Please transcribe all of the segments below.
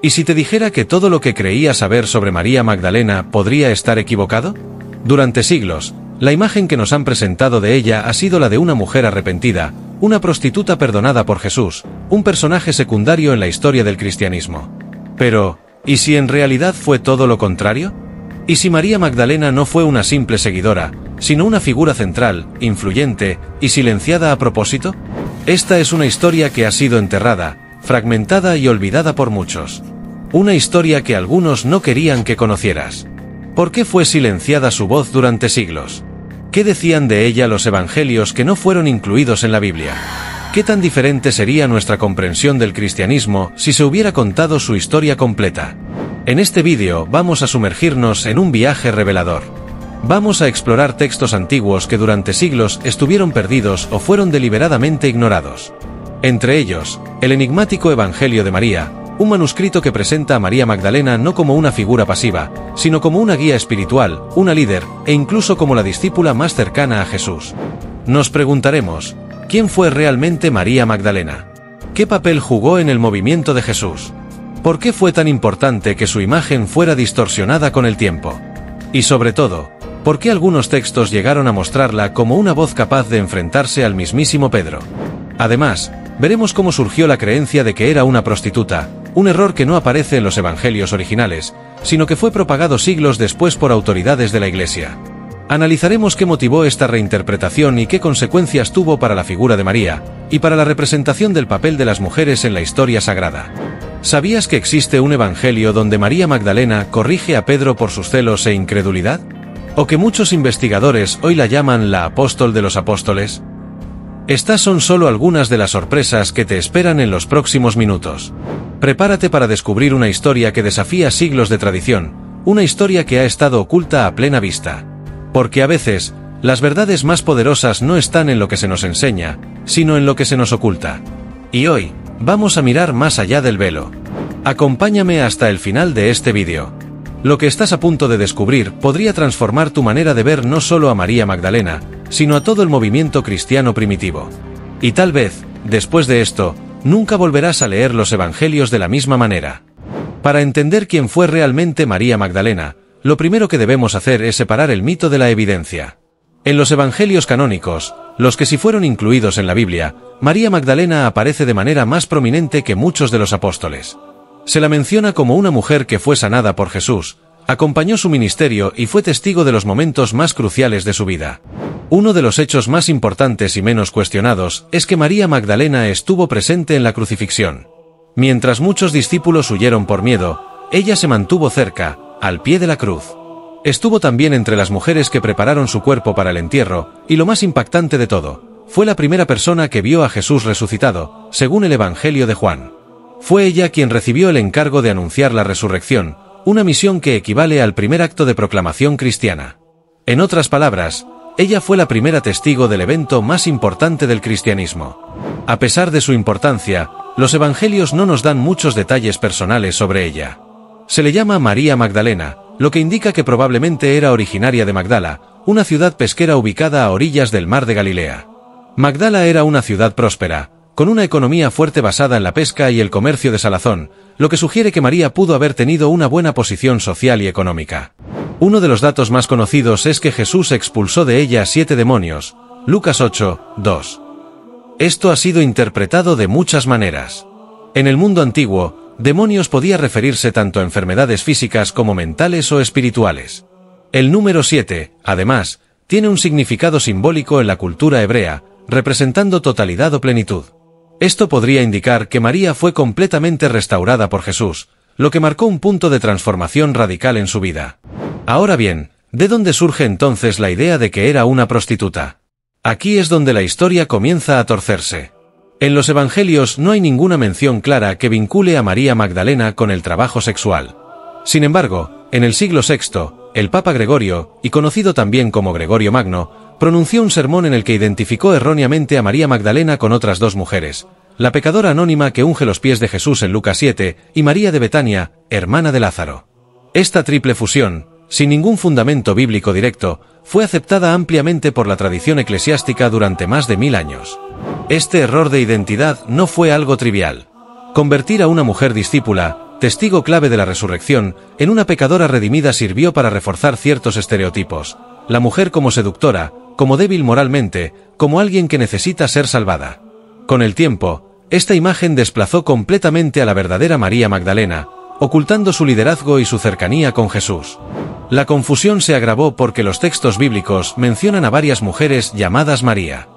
¿Y si te dijera que todo lo que creía saber sobre María Magdalena podría estar equivocado? Durante siglos, la imagen que nos han presentado de ella ha sido la de una mujer arrepentida, una prostituta perdonada por Jesús, un personaje secundario en la historia del cristianismo. Pero, ¿y si en realidad fue todo lo contrario? ¿Y si María Magdalena no fue una simple seguidora, sino una figura central, influyente y silenciada a propósito? Esta es una historia que ha sido enterrada, fragmentada y olvidada por muchos. Una historia que algunos no querían que conocieras. ¿Por qué fue silenciada su voz durante siglos? ¿Qué decían de ella los evangelios que no fueron incluidos en la Biblia? ¿Qué tan diferente sería nuestra comprensión del cristianismo si se hubiera contado su historia completa? En este vídeo vamos a sumergirnos en un viaje revelador. Vamos a explorar textos antiguos que durante siglos estuvieron perdidos o fueron deliberadamente ignorados. Entre ellos, el enigmático Evangelio de María, un manuscrito que presenta a María Magdalena no como una figura pasiva, sino como una guía espiritual, una líder, e incluso como la discípula más cercana a Jesús. Nos preguntaremos, ¿quién fue realmente María Magdalena? ¿Qué papel jugó en el movimiento de Jesús? ¿Por qué fue tan importante que su imagen fuera distorsionada con el tiempo? Y sobre todo, ¿por qué algunos textos llegaron a mostrarla como una voz capaz de enfrentarse al mismísimo Pedro? Además, veremos cómo surgió la creencia de que era una prostituta, un error que no aparece en los evangelios originales, sino que fue propagado siglos después por autoridades de la Iglesia. Analizaremos qué motivó esta reinterpretación y qué consecuencias tuvo para la figura de María, y para la representación del papel de las mujeres en la historia sagrada. ¿Sabías que existe un evangelio donde María Magdalena corrige a Pedro por sus celos e incredulidad? ¿O que muchos investigadores hoy la llaman la apóstol de los apóstoles? Estas son solo algunas de las sorpresas que te esperan en los próximos minutos. Prepárate para descubrir una historia que desafía siglos de tradición, una historia que ha estado oculta a plena vista. Porque a veces, las verdades más poderosas no están en lo que se nos enseña, sino en lo que se nos oculta. Y hoy, vamos a mirar más allá del velo. Acompáñame hasta el final de este vídeo. Lo que estás a punto de descubrir podría transformar tu manera de ver no solo a María Magdalena, sino a todo el movimiento cristiano primitivo. Y tal vez, después de esto, nunca volverás a leer los evangelios de la misma manera. Para entender quién fue realmente María Magdalena, lo primero que debemos hacer es separar el mito de la evidencia. En los evangelios canónicos, los que sí fueron incluidos en la Biblia, María Magdalena aparece de manera más prominente que muchos de los apóstoles. Se la menciona como una mujer que fue sanada por Jesús, acompañó su ministerio y fue testigo de los momentos más cruciales de su vida. Uno de los hechos más importantes y menos cuestionados es que María Magdalena estuvo presente en la crucifixión. Mientras muchos discípulos huyeron por miedo, ella se mantuvo cerca, al pie de la cruz. Estuvo también entre las mujeres que prepararon su cuerpo para el entierro, y lo más impactante de todo, fue la primera persona que vio a Jesús resucitado, según el Evangelio de Juan. Fue ella quien recibió el encargo de anunciar la resurrección, una misión que equivale al primer acto de proclamación cristiana. En otras palabras, ella fue la primera testigo del evento más importante del cristianismo. A pesar de su importancia, los evangelios no nos dan muchos detalles personales sobre ella. Se le llama María Magdalena, lo que indica que probablemente era originaria de Magdala, una ciudad pesquera ubicada a orillas del mar de Galilea. Magdala era una ciudad próspera, con una economía fuerte basada en la pesca y el comercio de salazón, lo que sugiere que María pudo haber tenido una buena posición social y económica. Uno de los datos más conocidos es que Jesús expulsó de ella 7 demonios, Lucas 8, 2. Esto ha sido interpretado de muchas maneras. En el mundo antiguo, demonios podía referirse tanto a enfermedades físicas como mentales o espirituales. El número 7, además, tiene un significado simbólico en la cultura hebrea, representando totalidad o plenitud. Esto podría indicar que María fue completamente restaurada por Jesús, lo que marcó un punto de transformación radical en su vida. Ahora bien, ¿de dónde surge entonces la idea de que era una prostituta? Aquí es donde la historia comienza a torcerse. En los evangelios no hay ninguna mención clara que vincule a María Magdalena con el trabajo sexual. Sin embargo, en el siglo VI, el Papa Gregorio, y conocido también como Gregorio Magno, pronunció un sermón en el que identificó erróneamente a María Magdalena con otras dos mujeres, la pecadora anónima que unge los pies de Jesús en Lucas 7, y María de Betania, hermana de Lázaro. Esta triple fusión, sin ningún fundamento bíblico directo, fue aceptada ampliamente por la tradición eclesiástica durante más de 1000 años. Este error de identidad no fue algo trivial. Convertir a una mujer discípula, testigo clave de la resurrección, en una pecadora redimida sirvió para reforzar ciertos estereotipos. La mujer como seductora, como débil moralmente, como alguien que necesita ser salvada. Con el tiempo, esta imagen desplazó completamente a la verdadera María Magdalena, ocultando su liderazgo y su cercanía con Jesús. La confusión se agravó porque los textos bíblicos mencionan a varias mujeres llamadas María.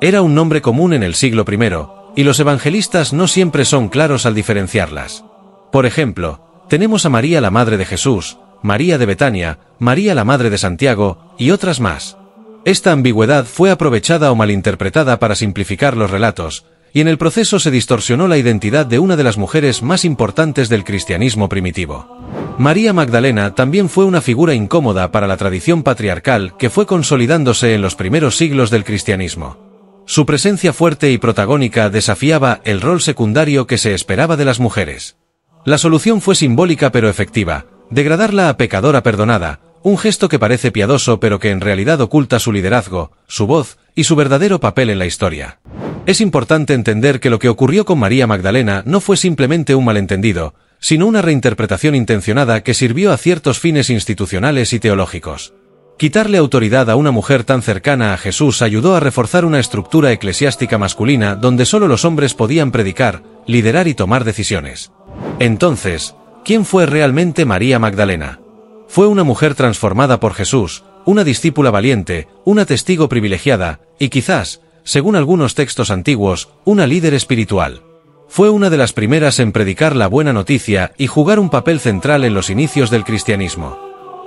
Era un nombre común en el siglo I, y los evangelistas no siempre son claros al diferenciarlas. Por ejemplo, tenemos a María la madre de Jesús, María de Betania, María la madre de Santiago, y otras más. Esta ambigüedad fue aprovechada o malinterpretada para simplificar los relatos, y en el proceso se distorsionó la identidad de una de las mujeres más importantes del cristianismo primitivo. María Magdalena también fue una figura incómoda para la tradición patriarcal que fue consolidándose en los primeros siglos del cristianismo. Su presencia fuerte y protagónica desafiaba el rol secundario que se esperaba de las mujeres. La solución fue simbólica pero efectiva: degradarla a pecadora perdonada, un gesto que parece piadoso pero que en realidad oculta su liderazgo, su voz y su verdadero papel en la historia. Es importante entender que lo que ocurrió con María Magdalena no fue simplemente un malentendido, sino una reinterpretación intencionada que sirvió a ciertos fines institucionales y teológicos. Quitarle autoridad a una mujer tan cercana a Jesús ayudó a reforzar una estructura eclesiástica masculina donde solo los hombres podían predicar, liderar y tomar decisiones. Entonces, ¿quién fue realmente María Magdalena? Fue una mujer transformada por Jesús, una discípula valiente, una testigo privilegiada, y quizás, según algunos textos antiguos, una líder espiritual. Fue una de las primeras en predicar la buena noticia y jugar un papel central en los inicios del cristianismo.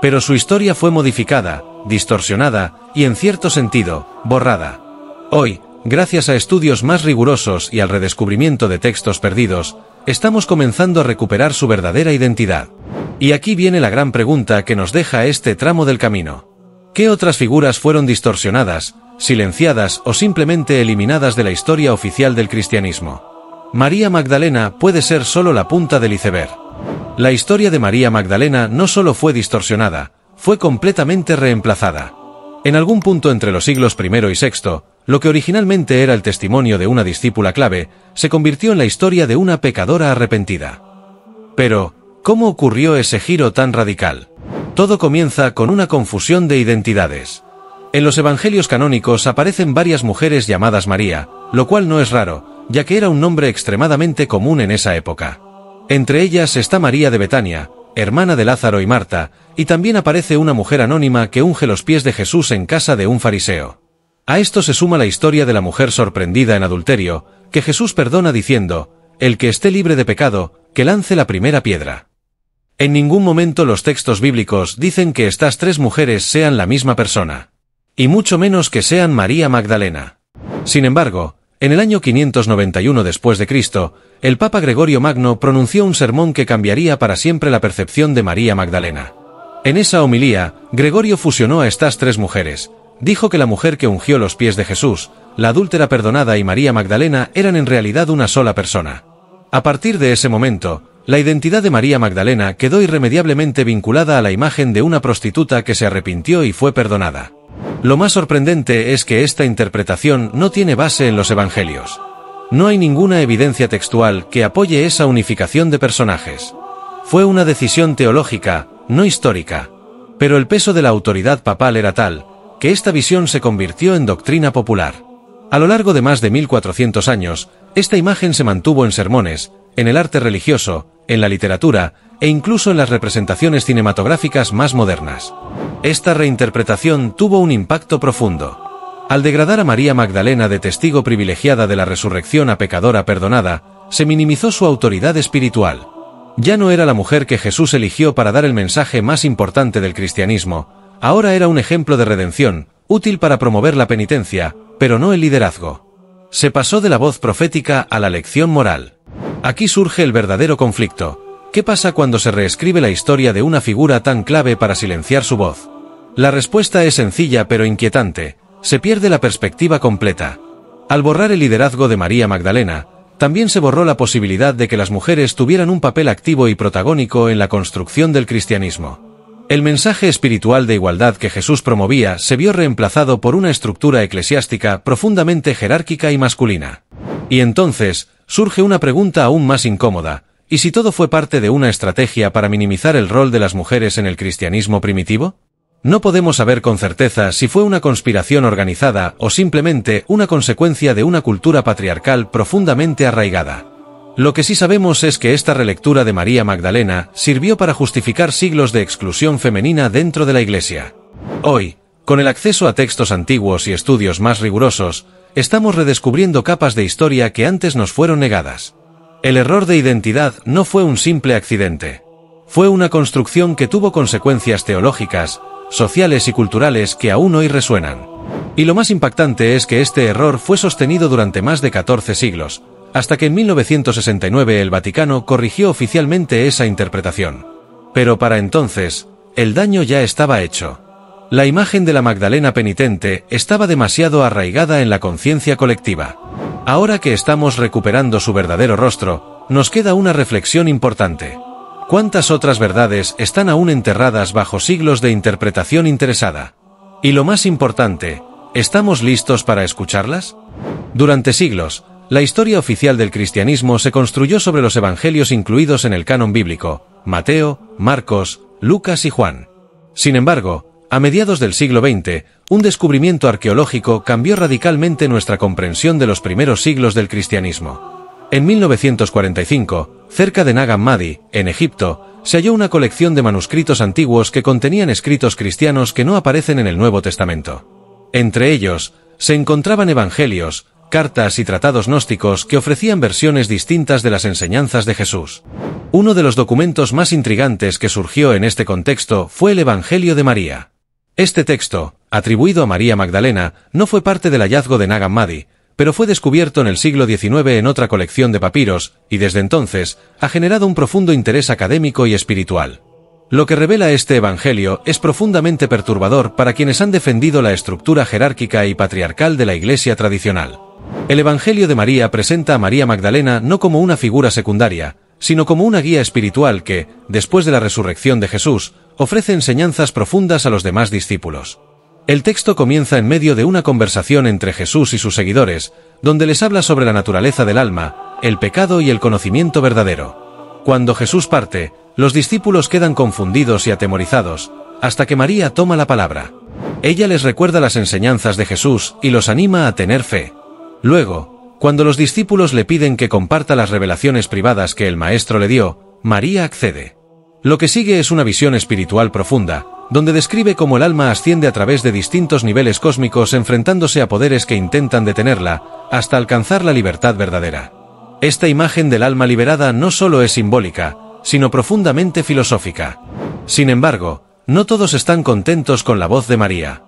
Pero su historia fue modificada, distorsionada y, en cierto sentido, borrada. Hoy, gracias a estudios más rigurosos y al redescubrimiento de textos perdidos, estamos comenzando a recuperar su verdadera identidad. Y aquí viene la gran pregunta que nos deja este tramo del camino. ¿Qué otras figuras fueron distorsionadas, silenciadas o simplemente eliminadas de la historia oficial del cristianismo? María Magdalena puede ser solo la punta del iceberg. La historia de María Magdalena no solo fue distorsionada, fue completamente reemplazada. En algún punto entre los siglos I y VI, lo que originalmente era el testimonio de una discípula clave, se convirtió en la historia de una pecadora arrepentida. Pero, ¿cómo ocurrió ese giro tan radical? Todo comienza con una confusión de identidades. En los evangelios canónicos aparecen varias mujeres llamadas María, lo cual no es raro, ya que era un nombre extremadamente común en esa época. Entre ellas está María de Betania, hermana de Lázaro y Marta, y también aparece una mujer anónima que unge los pies de Jesús en casa de un fariseo. A esto se suma la historia de la mujer sorprendida en adulterio, que Jesús perdona diciendo: «El que esté libre de pecado, que lance la primera piedra». En ningún momento los textos bíblicos dicen que estas tres mujeres sean la misma persona, y mucho menos que sean María Magdalena. Sin embargo, en el año 591 después de Cristo, el Papa Gregorio Magno pronunció un sermón que cambiaría para siempre la percepción de María Magdalena. En esa homilía, Gregorio fusionó a estas tres mujeres. Dijo que la mujer que ungió los pies de Jesús, la adúltera perdonada y María Magdalena eran en realidad una sola persona. A partir de ese momento, la identidad de María Magdalena quedó irremediablemente vinculada a la imagen de una prostituta que se arrepintió y fue perdonada. Lo más sorprendente es que esta interpretación no tiene base en los evangelios. No hay ninguna evidencia textual que apoye esa unificación de personajes. Fue una decisión teológica, no histórica. Pero el peso de la autoridad papal era tal, que esta visión se convirtió en doctrina popular. A lo largo de más de 1400 años, esta imagen se mantuvo en sermones, en el arte religioso, en la literatura, e incluso en las representaciones cinematográficas más modernas. Esta reinterpretación tuvo un impacto profundo. Al degradar a María Magdalena de testigo privilegiada de la resurrección a pecadora perdonada, se minimizó su autoridad espiritual. Ya no era la mujer que Jesús eligió para dar el mensaje más importante del cristianismo, ahora era un ejemplo de redención, útil para promover la penitencia, pero no el liderazgo. Se pasó de la voz profética a la lección moral. Aquí surge el verdadero conflicto. ¿Qué pasa cuando se reescribe la historia de una figura tan clave para silenciar su voz? La respuesta es sencilla pero inquietante: se pierde la perspectiva completa. Al borrar el liderazgo de María Magdalena, también se borró la posibilidad de que las mujeres tuvieran un papel activo y protagónico en la construcción del cristianismo. El mensaje espiritual de igualdad que Jesús promovía se vio reemplazado por una estructura eclesiástica profundamente jerárquica y masculina. Y entonces, surge una pregunta aún más incómoda: ¿Y si todo fue parte de una estrategia para minimizar el rol de las mujeres en el cristianismo primitivo? No podemos saber con certeza si fue una conspiración organizada o simplemente una consecuencia de una cultura patriarcal profundamente arraigada. Lo que sí sabemos es que esta relectura de María Magdalena sirvió para justificar siglos de exclusión femenina dentro de la Iglesia. Hoy, con el acceso a textos antiguos y estudios más rigurosos, estamos redescubriendo capas de historia que antes nos fueron negadas. El error de identidad no fue un simple accidente. Fue una construcción que tuvo consecuencias teológicas, sociales y culturales que aún hoy resuenan. Y lo más impactante es que este error fue sostenido durante más de 14 siglos, hasta que en 1969 el Vaticano corrigió oficialmente esa interpretación. Pero para entonces, el daño ya estaba hecho. La imagen de la Magdalena penitente estaba demasiado arraigada en la conciencia colectiva. Ahora que estamos recuperando su verdadero rostro, nos queda una reflexión importante. ¿Cuántas otras verdades están aún enterradas bajo siglos de interpretación interesada? Y lo más importante, ¿estamos listos para escucharlas? Durante siglos, la historia oficial del cristianismo se construyó sobre los evangelios incluidos en el canon bíblico: Mateo, Marcos, Lucas y Juan. Sin embargo, a mediados del siglo XX, un descubrimiento arqueológico cambió radicalmente nuestra comprensión de los primeros siglos del cristianismo. En 1945, cerca de Nag Hammadi, en Egipto, se halló una colección de manuscritos antiguos que contenían escritos cristianos que no aparecen en el Nuevo Testamento. Entre ellos, se encontraban evangelios, cartas y tratados gnósticos que ofrecían versiones distintas de las enseñanzas de Jesús. Uno de los documentos más intrigantes que surgió en este contexto fue el Evangelio de María. Este texto, atribuido a María Magdalena, no fue parte del hallazgo de Nag Hammadi, pero fue descubierto en el siglo XIX en otra colección de papiros, y desde entonces, ha generado un profundo interés académico y espiritual. Lo que revela este evangelio es profundamente perturbador para quienes han defendido la estructura jerárquica y patriarcal de la Iglesia tradicional. El Evangelio de María presenta a María Magdalena no como una figura secundaria, sino como una guía espiritual que, después de la resurrección de Jesús, ofrece enseñanzas profundas a los demás discípulos. El texto comienza en medio de una conversación entre Jesús y sus seguidores, donde les habla sobre la naturaleza del alma, el pecado y el conocimiento verdadero. Cuando Jesús parte, los discípulos quedan confundidos y atemorizados, hasta que María toma la palabra. Ella les recuerda las enseñanzas de Jesús y los anima a tener fe. Luego, cuando los discípulos le piden que comparta las revelaciones privadas que el Maestro le dio, María accede. Lo que sigue es una visión espiritual profunda, donde describe cómo el alma asciende a través de distintos niveles cósmicos enfrentándose a poderes que intentan detenerla, hasta alcanzar la libertad verdadera. Esta imagen del alma liberada no solo es simbólica, sino profundamente filosófica. Sin embargo, no todos están contentos con la voz de María.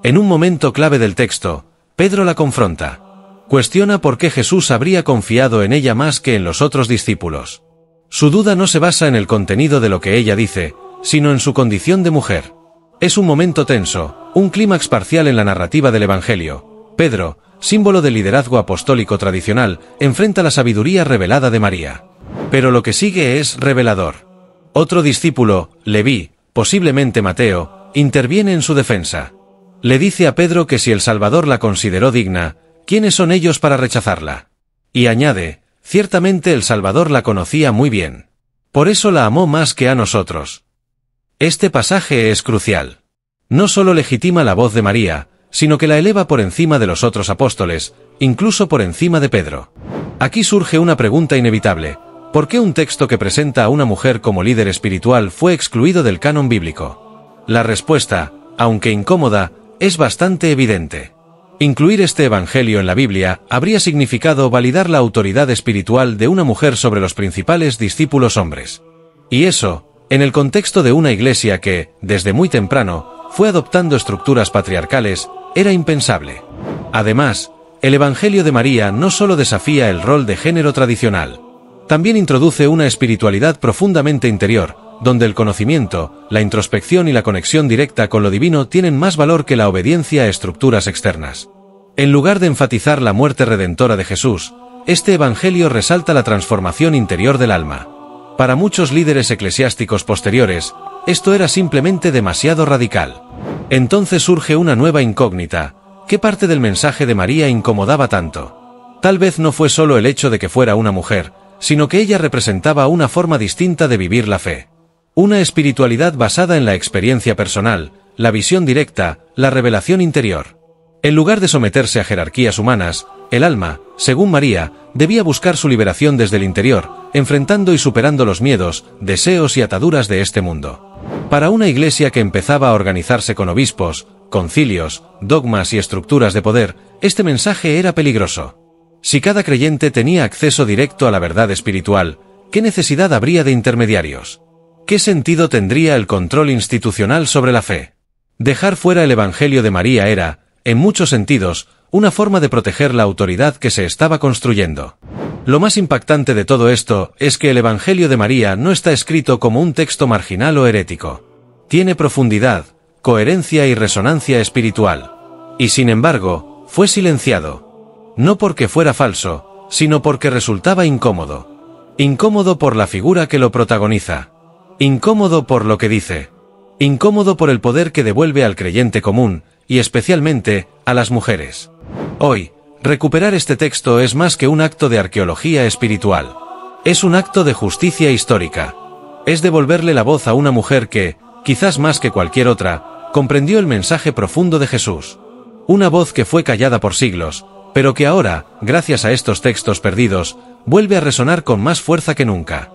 En un momento clave del texto, Pedro la confronta. Cuestiona por qué Jesús habría confiado en ella más que en los otros discípulos. Su duda no se basa en el contenido de lo que ella dice, sino en su condición de mujer. Es un momento tenso, un clímax parcial en la narrativa del Evangelio. Pedro, símbolo del liderazgo apostólico tradicional, enfrenta la sabiduría revelada de María. Pero lo que sigue es revelador. Otro discípulo, Leví, posiblemente Mateo, interviene en su defensa. Le dice a Pedro que si el Salvador la consideró digna, ¿quiénes son ellos para rechazarla? Y añade, ciertamente el Salvador la conocía muy bien. Por eso la amó más que a nosotros. Este pasaje es crucial. No solo legitima la voz de María, sino que la eleva por encima de los otros apóstoles, incluso por encima de Pedro. Aquí surge una pregunta inevitable. ¿Por qué un texto que presenta a una mujer como líder espiritual fue excluido del canon bíblico? La respuesta, aunque incómoda, es bastante evidente. Incluir este evangelio en la Biblia habría significado validar la autoridad espiritual de una mujer sobre los principales discípulos hombres. Y eso, en el contexto de una iglesia que, desde muy temprano, fue adoptando estructuras patriarcales, era impensable. Además, el Evangelio de María no solo desafía el rol de género tradicional, también introduce una espiritualidad profundamente interior, donde el conocimiento, la introspección y la conexión directa con lo divino tienen más valor que la obediencia a estructuras externas. En lugar de enfatizar la muerte redentora de Jesús, este Evangelio resalta la transformación interior del alma. Para muchos líderes eclesiásticos posteriores, esto era simplemente demasiado radical. Entonces surge una nueva incógnita. ¿Qué parte del mensaje de María incomodaba tanto? Tal vez no fue solo el hecho de que fuera una mujer, sino que ella representaba una forma distinta de vivir la fe. Una espiritualidad basada en la experiencia personal, la visión directa, la revelación interior. En lugar de someterse a jerarquías humanas, el alma, según María, debía buscar su liberación desde el interior, enfrentando y superando los miedos, deseos y ataduras de este mundo. Para una iglesia que empezaba a organizarse con obispos, concilios, dogmas y estructuras de poder, este mensaje era peligroso. Si cada creyente tenía acceso directo a la verdad espiritual, ¿qué necesidad habría de intermediarios? ¿Qué sentido tendría el control institucional sobre la fe? Dejar fuera el Evangelio de María era, en muchos sentidos, una forma de proteger la autoridad que se estaba construyendo. Lo más impactante de todo esto es que el Evangelio de María no está escrito como un texto marginal o herético. Tiene profundidad, coherencia y resonancia espiritual. Y sin embargo, fue silenciado. No porque fuera falso, sino porque resultaba incómodo. Incómodo por la figura que lo protagoniza. Incómodo por lo que dice. Incómodo por el poder que devuelve al creyente común, y especialmente, a las mujeres. Hoy, recuperar este texto es más que un acto de arqueología espiritual. Es un acto de justicia histórica. Es devolverle la voz a una mujer que, quizás más que cualquier otra, comprendió el mensaje profundo de Jesús. Una voz que fue callada por siglos, pero que ahora, gracias a estos textos perdidos, vuelve a resonar con más fuerza que nunca.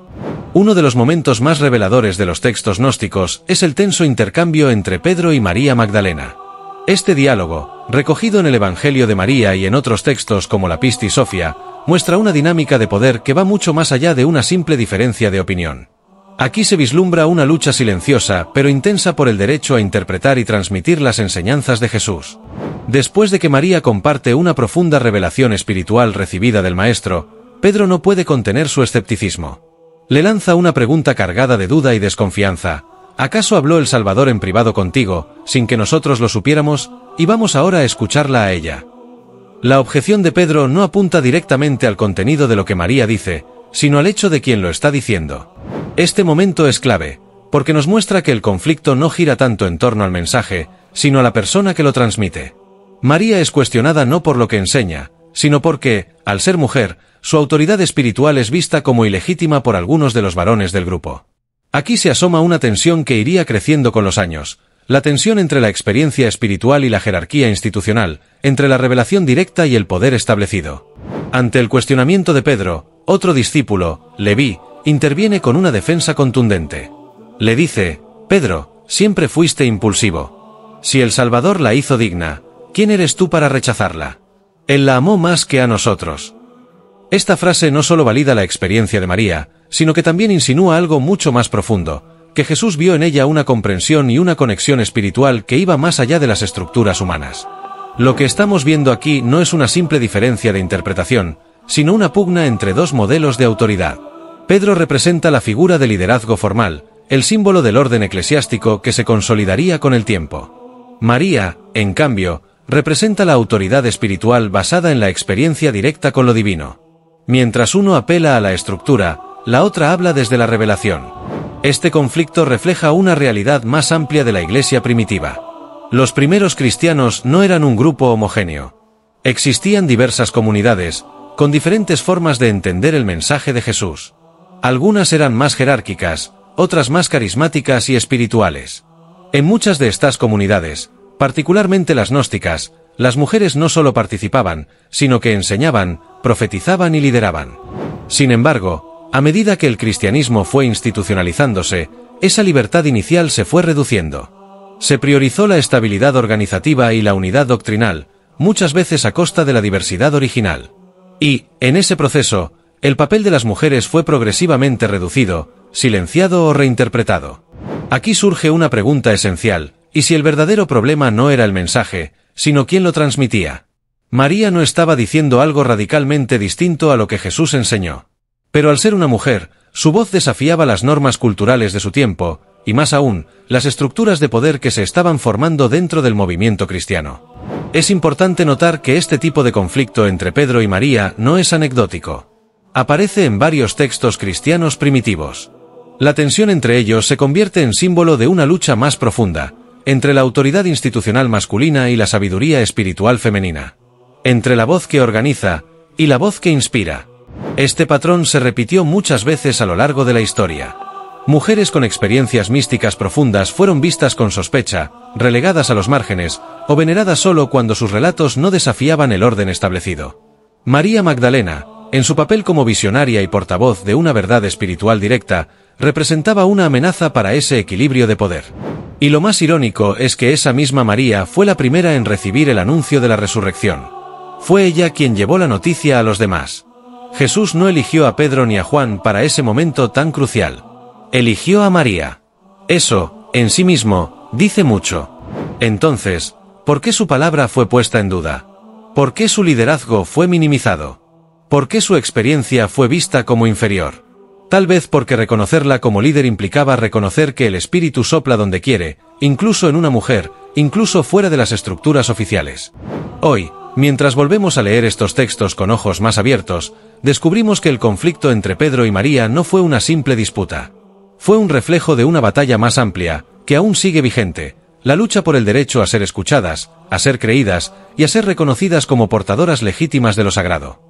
Uno de los momentos más reveladores de los textos gnósticos es el tenso intercambio entre Pedro y María Magdalena. Este diálogo, recogido en el Evangelio de María y en otros textos como la Pistis Sophia, muestra una dinámica de poder que va mucho más allá de una simple diferencia de opinión. Aquí se vislumbra una lucha silenciosa pero intensa por el derecho a interpretar y transmitir las enseñanzas de Jesús. Después de que María comparte una profunda revelación espiritual recibida del Maestro, Pedro no puede contener su escepticismo. Le lanza una pregunta cargada de duda y desconfianza. ¿Acaso habló el Salvador en privado contigo, sin que nosotros lo supiéramos? Y vamos ahora a escucharla a ella. La objeción de Pedro no apunta directamente al contenido de lo que María dice, sino al hecho de quien lo está diciendo. Este momento es clave, porque nos muestra que el conflicto no gira tanto en torno al mensaje, sino a la persona que lo transmite. María es cuestionada no por lo que enseña, sino porque, al ser mujer, su autoridad espiritual es vista como ilegítima por algunos de los varones del grupo. Aquí se asoma una tensión que iría creciendo con los años, la tensión entre la experiencia espiritual y la jerarquía institucional, entre la revelación directa y el poder establecido. Ante el cuestionamiento de Pedro, otro discípulo, Leví, interviene con una defensa contundente. Le dice: Pedro, siempre fuiste impulsivo. Si el Salvador la hizo digna, ¿quién eres tú para rechazarla? Él la amó más que a nosotros. Esta frase no solo valida la experiencia de María, sino que también insinúa algo mucho más profundo, que Jesús vio en ella una comprensión y una conexión espiritual que iba más allá de las estructuras humanas. Lo que estamos viendo aquí no es una simple diferencia de interpretación, sino una pugna entre dos modelos de autoridad. Pedro representa la figura de liderazgo formal, el símbolo del orden eclesiástico que se consolidaría con el tiempo. María, en cambio, representa la autoridad espiritual basada en la experiencia directa con lo divino. Mientras uno apela a la estructura, la otra habla desde la revelación. Este conflicto refleja una realidad más amplia de la Iglesia primitiva. Los primeros cristianos no eran un grupo homogéneo. Existían diversas comunidades, con diferentes formas de entender el mensaje de Jesús. Algunas eran más jerárquicas, otras más carismáticas y espirituales. En muchas de estas comunidades, particularmente las gnósticas, las mujeres no solo participaban, sino que enseñaban, profetizaban y lideraban. Sin embargo, a medida que el cristianismo fue institucionalizándose, esa libertad inicial se fue reduciendo. Se priorizó la estabilidad organizativa y la unidad doctrinal, muchas veces a costa de la diversidad original. Y, en ese proceso, el papel de las mujeres fue progresivamente reducido, silenciado o reinterpretado. Aquí surge una pregunta esencial: ¿y si el verdadero problema no era el mensaje, sino quién lo transmitía? María no estaba diciendo algo radicalmente distinto a lo que Jesús enseñó. Pero al ser una mujer, su voz desafiaba las normas culturales de su tiempo, y más aún, las estructuras de poder que se estaban formando dentro del movimiento cristiano. Es importante notar que este tipo de conflicto entre Pedro y María no es anecdótico. Aparece en varios textos cristianos primitivos. La tensión entre ellos se convierte en símbolo de una lucha más profunda, entre la autoridad institucional masculina y la sabiduría espiritual femenina. Entre la voz que organiza y la voz que inspira. Este patrón se repitió muchas veces a lo largo de la historia. Mujeres con experiencias místicas profundas fueron vistas con sospecha, relegadas a los márgenes, o veneradas solo cuando sus relatos no desafiaban el orden establecido. María Magdalena, en su papel como visionaria y portavoz de una verdad espiritual directa, representaba una amenaza para ese equilibrio de poder. Y lo más irónico es que esa misma María fue la primera en recibir el anuncio de la resurrección. Fue ella quien llevó la noticia a los demás. Jesús no eligió a Pedro ni a Juan para ese momento tan crucial. Eligió a María. Eso, en sí mismo, dice mucho. Entonces, ¿por qué su palabra fue puesta en duda? ¿Por qué su liderazgo fue minimizado? ¿Por qué su experiencia fue vista como inferior? Tal vez porque reconocerla como líder implicaba reconocer que el Espíritu sopla donde quiere, incluso en una mujer, incluso fuera de las estructuras oficiales. Hoy, mientras volvemos a leer estos textos con ojos más abiertos, descubrimos que el conflicto entre Pedro y María no fue una simple disputa. Fue un reflejo de una batalla más amplia, que aún sigue vigente, la lucha por el derecho a ser escuchadas, a ser creídas y a ser reconocidas como portadoras legítimas de lo sagrado.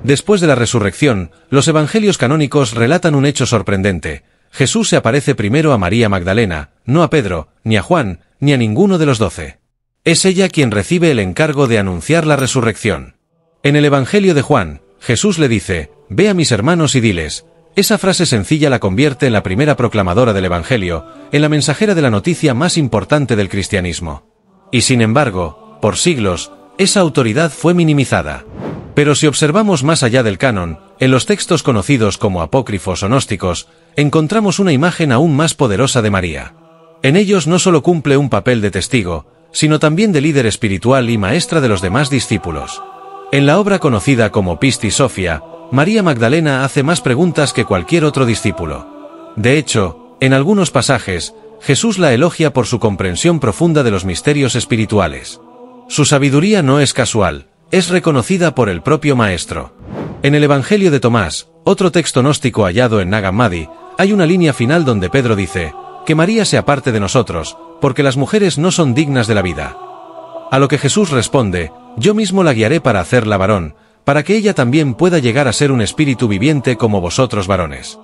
Después de la resurrección, los evangelios canónicos relatan un hecho sorprendente. Jesús se aparece primero a María Magdalena, no a Pedro, ni a Juan, ni a ninguno de los 12. Es ella quien recibe el encargo de anunciar la resurrección. En el Evangelio de Juan, Jesús le dice: «Ve a mis hermanos y diles». Esa frase sencilla la convierte en la primera proclamadora del Evangelio, en la mensajera de la noticia más importante del cristianismo. Y sin embargo, por siglos, esa autoridad fue minimizada. Pero si observamos más allá del canon, en los textos conocidos como apócrifos o gnósticos, encontramos una imagen aún más poderosa de María. En ellos no solo cumple un papel de testigo, sino también de líder espiritual y maestra de los demás discípulos. En la obra conocida como Pistis Sophia, María Magdalena hace más preguntas que cualquier otro discípulo. De hecho, en algunos pasajes, Jesús la elogia por su comprensión profunda de los misterios espirituales. Su sabiduría no es casual, es reconocida por el propio Maestro. En el Evangelio de Tomás, otro texto gnóstico hallado en Nag Hammadi, hay una línea final donde Pedro dice: «Que María se aparte de nosotros, porque las mujeres no son dignas de la vida». A lo que Jesús responde: «Yo mismo la guiaré para hacerla varón, para que ella también pueda llegar a ser un espíritu viviente como vosotros varones».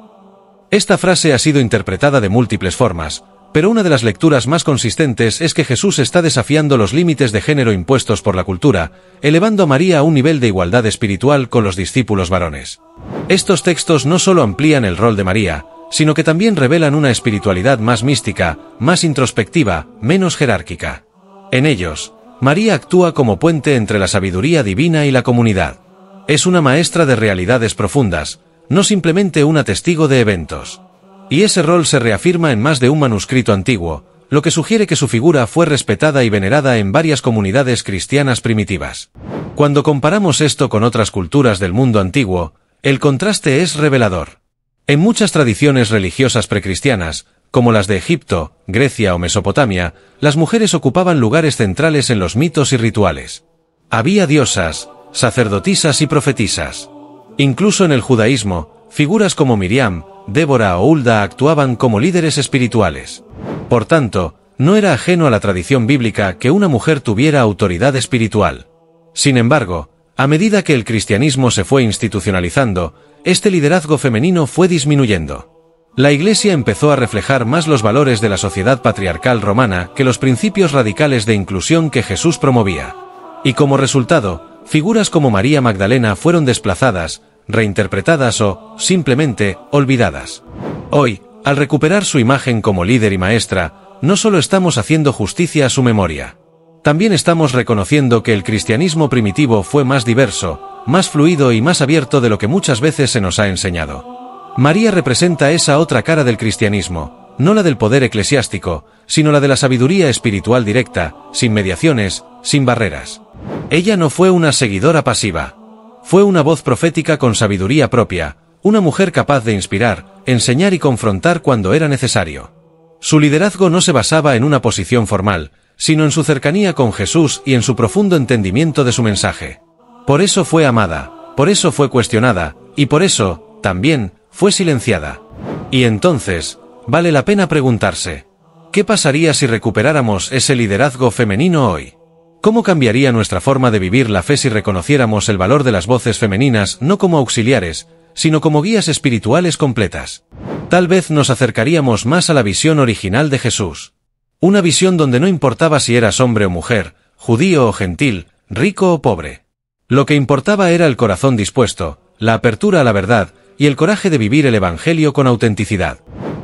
Esta frase ha sido interpretada de múltiples formas, pero una de las lecturas más consistentes es que Jesús está desafiando los límites de género impuestos por la cultura, elevando a María a un nivel de igualdad espiritual con los discípulos varones. Estos textos no solo amplían el rol de María, sino que también revelan una espiritualidad más mística, más introspectiva, menos jerárquica. En ellos, María actúa como puente entre la sabiduría divina y la comunidad. Es una maestra de realidades profundas, no simplemente una testigo de eventos. Y ese rol se reafirma en más de un manuscrito antiguo, lo que sugiere que su figura fue respetada y venerada en varias comunidades cristianas primitivas. Cuando comparamos esto con otras culturas del mundo antiguo, el contraste es revelador. En muchas tradiciones religiosas precristianas, como las de Egipto, Grecia o Mesopotamia, las mujeres ocupaban lugares centrales en los mitos y rituales. Había diosas, sacerdotisas y profetisas. Incluso en el judaísmo, figuras como Miriam, Débora o Hulda actuaban como líderes espirituales. Por tanto, no era ajeno a la tradición bíblica que una mujer tuviera autoridad espiritual. Sin embargo, a medida que el cristianismo se fue institucionalizando, este liderazgo femenino fue disminuyendo. La Iglesia empezó a reflejar más los valores de la sociedad patriarcal romana que los principios radicales de inclusión que Jesús promovía. Y como resultado, figuras como María Magdalena fueron desplazadas, reinterpretadas o, simplemente, olvidadas. Hoy, al recuperar su imagen como líder y maestra, no solo estamos haciendo justicia a su memoria. También estamos reconociendo que el cristianismo primitivo fue más diverso, más fluido y más abierto de lo que muchas veces se nos ha enseñado. María representa esa otra cara del cristianismo, no la del poder eclesiástico, sino la de la sabiduría espiritual directa, sin mediaciones, sin barreras. Ella no fue una seguidora pasiva. Fue una voz profética con sabiduría propia, una mujer capaz de inspirar, enseñar y confrontar cuando era necesario. Su liderazgo no se basaba en una posición formal, sino en su cercanía con Jesús y en su profundo entendimiento de su mensaje. Por eso fue amada, por eso fue cuestionada, y por eso, también, fue silenciada. Y entonces, vale la pena preguntarse: ¿qué pasaría si recuperáramos ese liderazgo femenino hoy? ¿Cómo cambiaría nuestra forma de vivir la fe si reconociéramos el valor de las voces femeninas no como auxiliares, sino como guías espirituales completas. Tal vez nos acercaríamos más a la visión original de Jesús. Una visión donde no importaba si eras hombre o mujer, judío o gentil, rico o pobre. Lo que importaba era el corazón dispuesto, la apertura a la verdad y el coraje de vivir el Evangelio con autenticidad.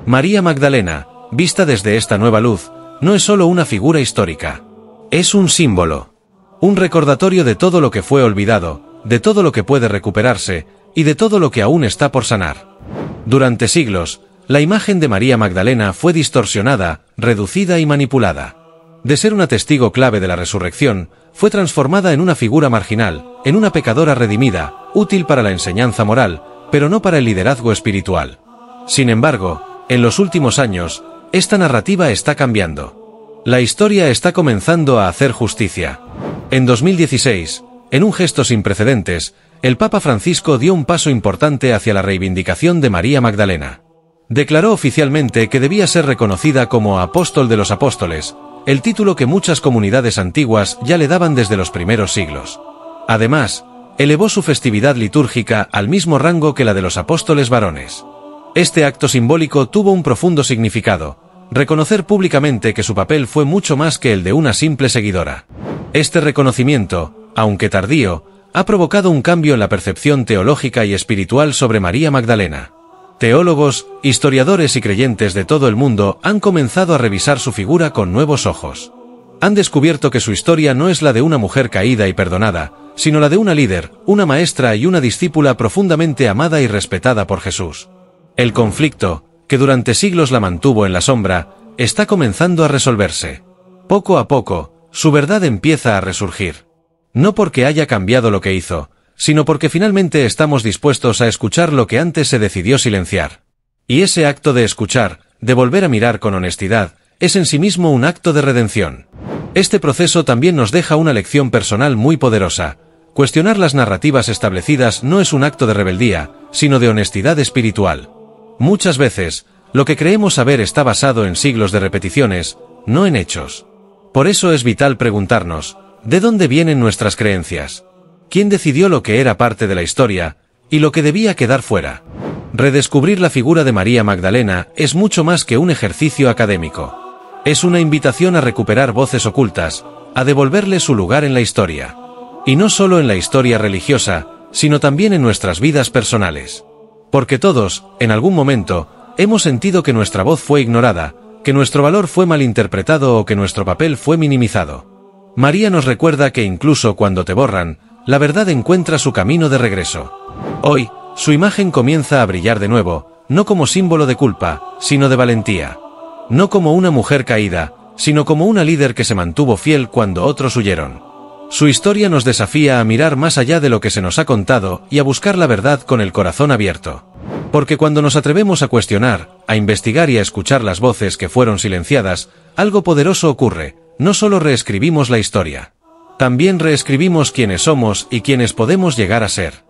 María Magdalena, vista desde esta nueva luz, no es solo una figura histórica. Es un símbolo. Un recordatorio de todo lo que fue olvidado, de todo lo que puede recuperarse y de todo lo que aún está por sanar. Durante siglos, la imagen de María Magdalena fue distorsionada, reducida y manipulada. De ser una testigo clave de la resurrección, fue transformada en una figura marginal, en una pecadora redimida, útil para la enseñanza moral, pero no para el liderazgo espiritual. Sin embargo, en los últimos años, esta narrativa está cambiando. La historia está comenzando a hacer justicia. En 2016, en un gesto sin precedentes, el Papa Francisco dio un paso importante hacia la reivindicación de María Magdalena. Declaró oficialmente que debía ser reconocida como Apóstol de los Apóstoles, el título que muchas comunidades antiguas ya le daban desde los primeros siglos. Además, elevó su festividad litúrgica al mismo rango que la de los apóstoles varones. Este acto simbólico tuvo un profundo significado: reconocer públicamente que su papel fue mucho más que el de una simple seguidora. Este reconocimiento, aunque tardío, ha provocado un cambio en la percepción teológica y espiritual sobre María Magdalena. Teólogos, historiadores y creyentes de todo el mundo han comenzado a revisar su figura con nuevos ojos. Han descubierto que su historia no es la de una mujer caída y perdonada, sino la de una líder, una maestra y una discípula profundamente amada y respetada por Jesús. El conflicto, que durante siglos la mantuvo en la sombra, está comenzando a resolverse. Poco a poco, su verdad empieza a resurgir. No porque haya cambiado lo que hizo, sino porque finalmente estamos dispuestos a escuchar lo que antes se decidió silenciar. Y ese acto de escuchar, de volver a mirar con honestidad, es en sí mismo un acto de redención. Este proceso también nos deja una lección personal muy poderosa. Cuestionar las narrativas establecidas no es un acto de rebeldía, sino de honestidad espiritual. Muchas veces, lo que creemos saber está basado en siglos de repeticiones, no en hechos. Por eso es vital preguntarnos, ¿de dónde vienen nuestras creencias? ¿Quién decidió lo que era parte de la historia, y lo que debía quedar fuera? Redescubrir la figura de María Magdalena es mucho más que un ejercicio académico. Es una invitación a recuperar voces ocultas, a devolverle su lugar en la historia. Y no solo en la historia religiosa, sino también en nuestras vidas personales. Porque todos, en algún momento, hemos sentido que nuestra voz fue ignorada, que nuestro valor fue malinterpretado o que nuestro papel fue minimizado. María nos recuerda que incluso cuando te borran, la verdad encuentra su camino de regreso. Hoy, su imagen comienza a brillar de nuevo, no como símbolo de culpa, sino de valentía. No como una mujer caída, sino como una líder que se mantuvo fiel cuando otros huyeron. Su historia nos desafía a mirar más allá de lo que se nos ha contado y a buscar la verdad con el corazón abierto. Porque cuando nos atrevemos a cuestionar, a investigar y a escuchar las voces que fueron silenciadas, algo poderoso ocurre. No solo reescribimos la historia. También reescribimos quiénes somos y quiénes podemos llegar a ser.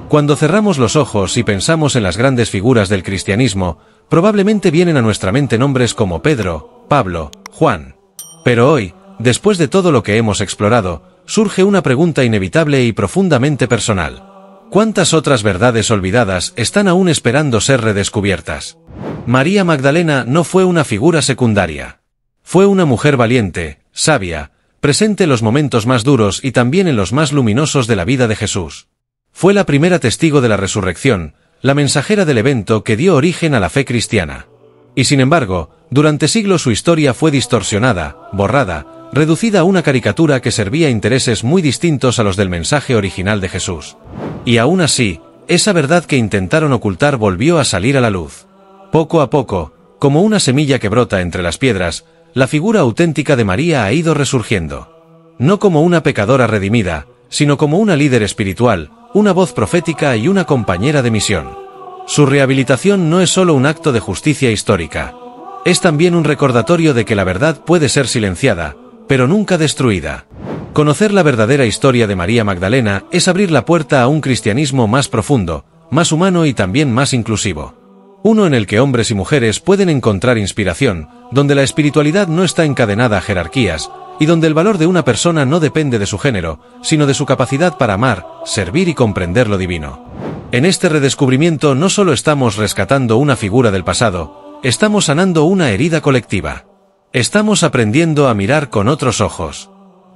Cuando cerramos los ojos y pensamos en las grandes figuras del cristianismo, probablemente vienen a nuestra mente nombres como Pedro, Pablo, Juan. Pero hoy, después de todo lo que hemos explorado, surge una pregunta inevitable y profundamente personal. ¿Cuántas otras verdades olvidadas están aún esperando ser redescubiertas? María Magdalena no fue una figura secundaria. Fue una mujer valiente, sabia, presente en los momentos más duros y también en los más luminosos de la vida de Jesús. Fue la primera testigo de la resurrección, la mensajera del evento que dio origen a la fe cristiana. Y sin embargo, durante siglos su historia fue distorsionada, borrada, reducida a una caricatura que servía a intereses muy distintos a los del mensaje original de Jesús. Y aún así, esa verdad que intentaron ocultar volvió a salir a la luz. Poco a poco, como una semilla que brota entre las piedras, la figura auténtica de María ha ido resurgiendo. No como una pecadora redimida, sino como una líder espiritual, una voz profética y una compañera de misión. Su rehabilitación no es solo un acto de justicia histórica. Es también un recordatorio de que la verdad puede ser silenciada, pero nunca destruida. Conocer la verdadera historia de María Magdalena es abrir la puerta a un cristianismo más profundo, más humano y también más inclusivo. Uno en el que hombres y mujeres pueden encontrar inspiración, donde la espiritualidad no está encadenada a jerarquías, y donde el valor de una persona no depende de su género, sino de su capacidad para amar, servir y comprender lo divino. En este redescubrimiento no solo estamos rescatando una figura del pasado, estamos sanando una herida colectiva. Estamos aprendiendo a mirar con otros ojos,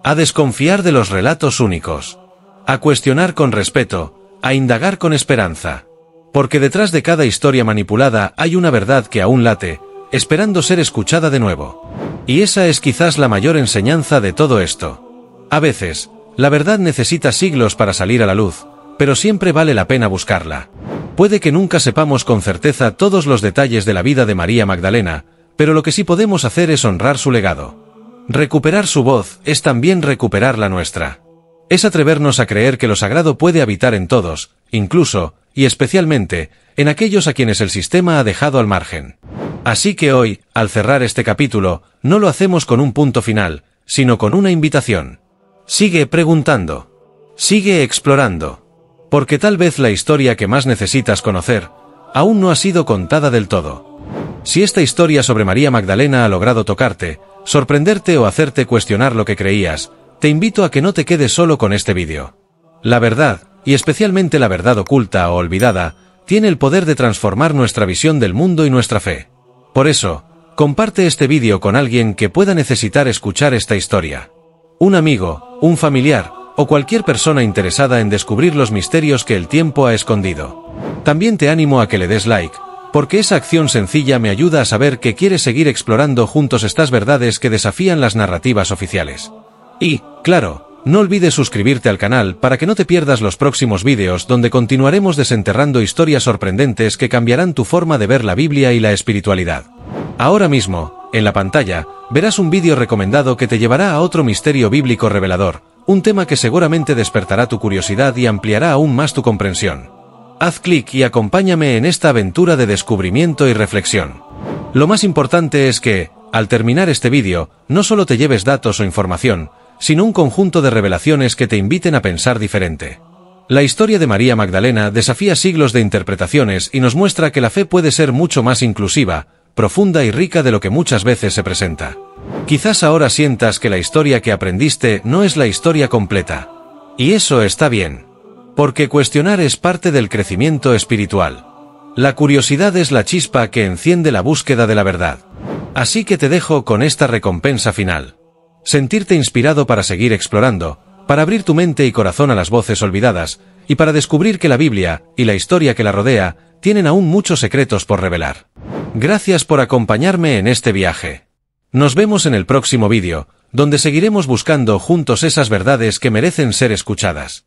a desconfiar de los relatos únicos, a cuestionar con respeto, a indagar con esperanza. Porque detrás de cada historia manipulada hay una verdad que aún late, esperando ser escuchada de nuevo. Y esa es quizás la mayor enseñanza de todo esto. A veces, la verdad necesita siglos para salir a la luz, pero siempre vale la pena buscarla. Puede que nunca sepamos con certeza todos los detalles de la vida de María Magdalena, pero lo que sí podemos hacer es honrar su legado. Recuperar su voz es también recuperar la nuestra. Es atrevernos a creer que lo sagrado puede habitar en todos, incluso, y especialmente, en aquellos a quienes el sistema ha dejado al margen. Así que hoy, al cerrar este capítulo, no lo hacemos con un punto final, sino con una invitación. Sigue preguntando. Sigue explorando. Porque tal vez la historia que más necesitas conocer, aún no ha sido contada del todo. Si esta historia sobre María Magdalena ha logrado tocarte, sorprenderte o hacerte cuestionar lo que creías, te invito a que no te quedes solo con este vídeo. La verdad, y especialmente la verdad oculta o olvidada, tiene el poder de transformar nuestra visión del mundo y nuestra fe. Por eso, comparte este vídeo con alguien que pueda necesitar escuchar esta historia. Un amigo, un familiar, o cualquier persona interesada en descubrir los misterios que el tiempo ha escondido. También te animo a que le des like, porque esa acción sencilla me ayuda a saber que quieres seguir explorando juntos estas verdades que desafían las narrativas oficiales. Y, claro, no olvides suscribirte al canal para que no te pierdas los próximos vídeos donde continuaremos desenterrando historias sorprendentes que cambiarán tu forma de ver la Biblia y la espiritualidad. Ahora mismo, en la pantalla, verás un vídeo recomendado que te llevará a otro misterio bíblico revelador, un tema que seguramente despertará tu curiosidad y ampliará aún más tu comprensión. Haz clic y acompáñame en esta aventura de descubrimiento y reflexión. Lo más importante es que, al terminar este vídeo, no solo te lleves datos o información, sino un conjunto de revelaciones que te inviten a pensar diferente. La historia de María Magdalena desafía siglos de interpretaciones y nos muestra que la fe puede ser mucho más inclusiva, profunda y rica de lo que muchas veces se presenta. Quizás ahora sientas que la historia que aprendiste no es la historia completa. Y eso está bien. Porque cuestionar es parte del crecimiento espiritual. La curiosidad es la chispa que enciende la búsqueda de la verdad. Así que te dejo con esta recompensa final. Sentirte inspirado para seguir explorando, para abrir tu mente y corazón a las voces olvidadas, y para descubrir que la Biblia, y la historia que la rodea, tienen aún muchos secretos por revelar. Gracias por acompañarme en este viaje. Nos vemos en el próximo vídeo, donde seguiremos buscando juntos esas verdades que merecen ser escuchadas.